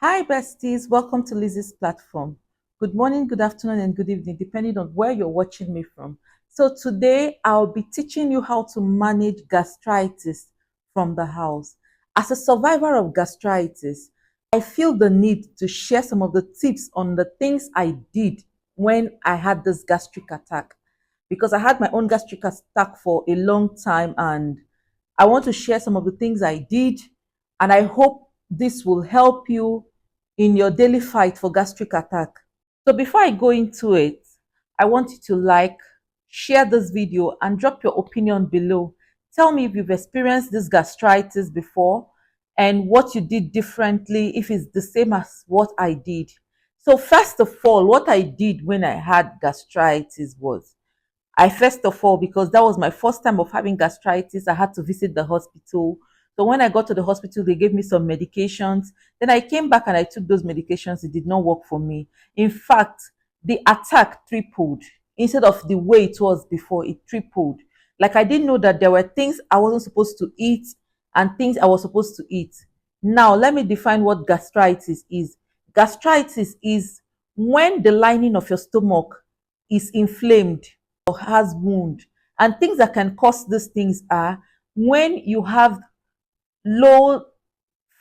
Hi, besties. Welcome to Lizzie's platform. Good morning, good afternoon, and good evening, depending on where you're watching me from. So, today I'll be teaching you how to manage gastritis from the house. As a survivor of gastritis, I feel the need to share some of the tips on the things I did when I had this gastric attack. Because I had my own gastric attack for a long time, and I want to share some of the things I did, and I hope this will help you in your daily fight for gastric attack. So before I go into it, I want you to share this video, and drop your opinion below. Tell me if you've experienced this gastritis before and what you did differently, if it's the same as what I did. So first of all, what I did when I had gastritis was, I first of all, because that was my first time of having gastritis, I had to visit the hospital. So when I got to the hospital, they gave me some medications. Then I came back and I took those medications. It did not work for me. In fact, the attack tripled. Instead of the way it was before, it tripled. Like, I didn't know that there were things I wasn't supposed to eat and things I was supposed to eat. Now, let me define what gastritis is. Gastritis is when the lining of your stomach is inflamed or has wound. And things that can cause these things are when you have low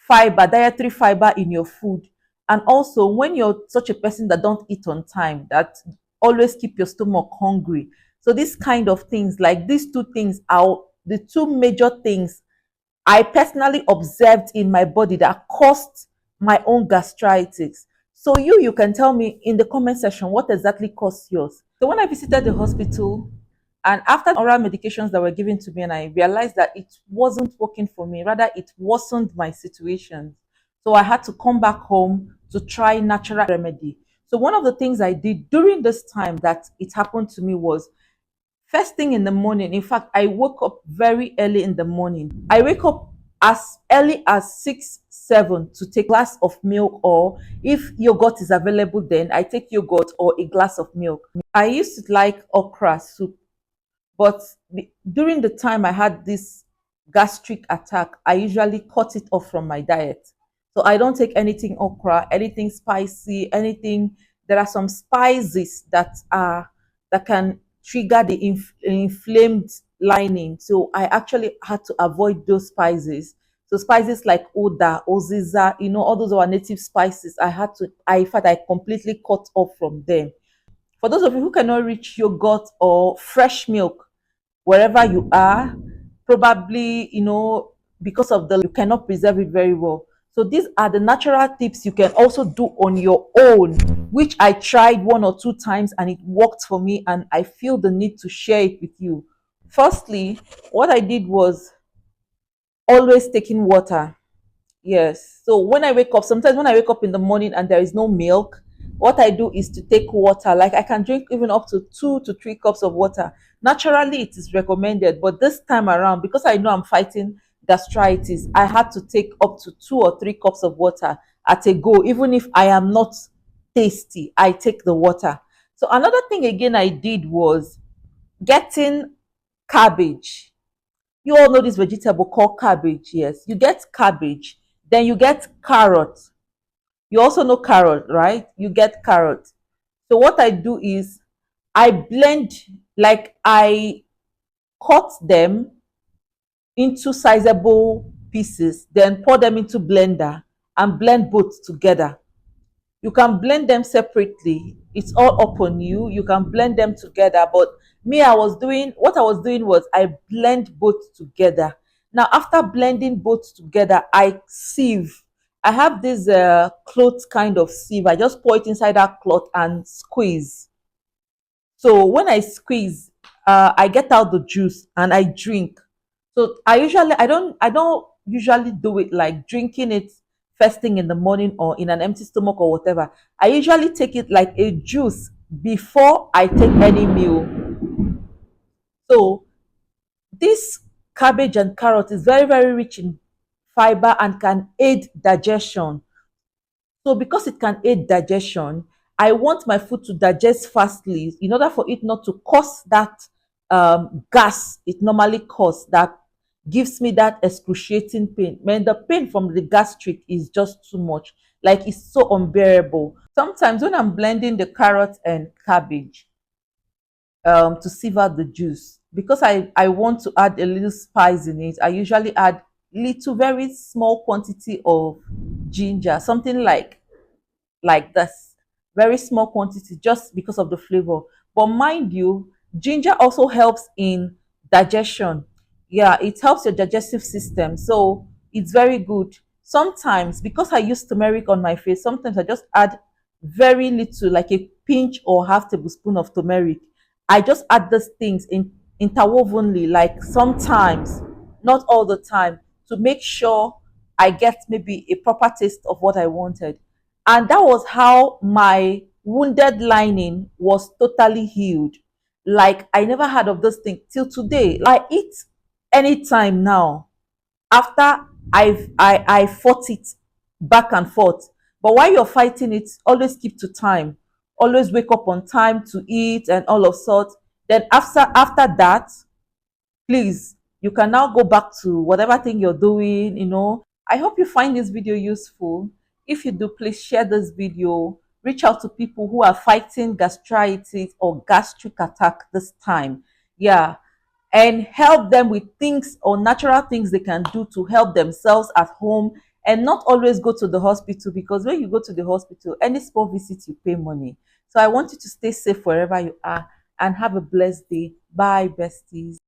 fiber, dietary fiber in your food, and also when you're such a person that don't eat on time, that always keep your stomach hungry. So these kind of things, like these two things, are the two major things I personally observed in my body that caused my own gastritis. So you can tell me in the comment section what exactly caused yours. So when I visited the hospital, and after oral medications that were given to me, and I realized that it wasn't working for me, rather it worsened my situation. So I had to come back home to try natural remedy. So one of the things I did during this time that it happened to me was, first thing in the morning. In fact, I woke up very early in the morning. I wake up as early as 6, 7 to take a glass of milk, or if yogurt is available, then I take yogurt or a glass of milk. I used to like okra soup, but during the time I had this gastric attack, I usually cut it off from my diet. So I don't take anything okra, anything spicy, anything. There are some spices that can trigger the inflamed lining. So I actually had to avoid those spices. So spices like oda, oziza, all those are native spices. In fact, I completely cut off from them. For those of you who cannot reach yogurt or fresh milk wherever you are, probably, because of the, you cannot preserve it very well. So these are the natural tips you can also do on your own, which I tried 1 or 2 times and it worked for me, and I feel the need to share it with you. Firstly, what I did was always taking water. Yes. So when I wake up, sometimes when I wake up in the morning and there is no milk, what I do is to take water. Like, I can drink even up to 2 to 3 cups of water. Naturally, it is recommended, but this time around, because I know I'm fighting gastritis, I had to take up to 2 or 3 cups of water at a go. Even if I am not tasty, I take the water. So another thing again I did was getting cabbage. You all know this vegetable called cabbage. Yes, you get cabbage, then you get carrot. You also know carrot, right? You get carrot. So what I do is I blend, like, I cut them into sizable pieces, then pour them into blender and blend both together. You can blend them separately. It's all up on you. You can blend them together. But me, what I was doing was I blend both together. Now, after blending both together, I sieve. I have this cloth kind of sieve. I just pour it inside that cloth and squeeze. So when I squeeze, I get out the juice and I drink. So I don't usually do it like drinking it first thing in the morning or in an empty stomach or whatever. I usually take it like a juice before I take any meal. So this cabbage and carrot is very, very rich in fiber and can aid digestion. So because it can aid digestion, I want my food to digest fastly in order for it not to cause that gas it normally causes, that gives me that excruciating pain. Man, the pain from the gastric is just too much. like it's so unbearable. Sometimes when I'm blending the carrot and cabbage to sieve out the juice, because I want to add a little spice in it, I usually add little very small quantity of ginger, something like this, very small quantity, just because of the flavor. But mind you, ginger also helps in digestion. Yeah, it helps your digestive system, so it's very good. Sometimes, because I use turmeric on my face, sometimes I just add very little, like a pinch or half tablespoon of turmeric. I just add these things in interwovenly, like sometimes, not all the time, to make sure I get maybe a proper taste of what I wanted. And that was how my wounded lining was totally healed. Like I never heard of this thing till today. I eat anytime now after I fought it back and forth. But while you're fighting it, always keep to time. Always wake up on time to eat and all of sorts. Then after that, please, you can now go back to whatever thing you're doing. I hope you find this video useful. If you do, please share this video. Reach out to people who are fighting gastritis or gastric attack this time. Yeah, and help them with things or natural things they can do to help themselves at home, and not always go to the hospital, because when you go to the hospital, any small visit, you pay money. So I want you to stay safe wherever you are and have a blessed day. Bye, besties.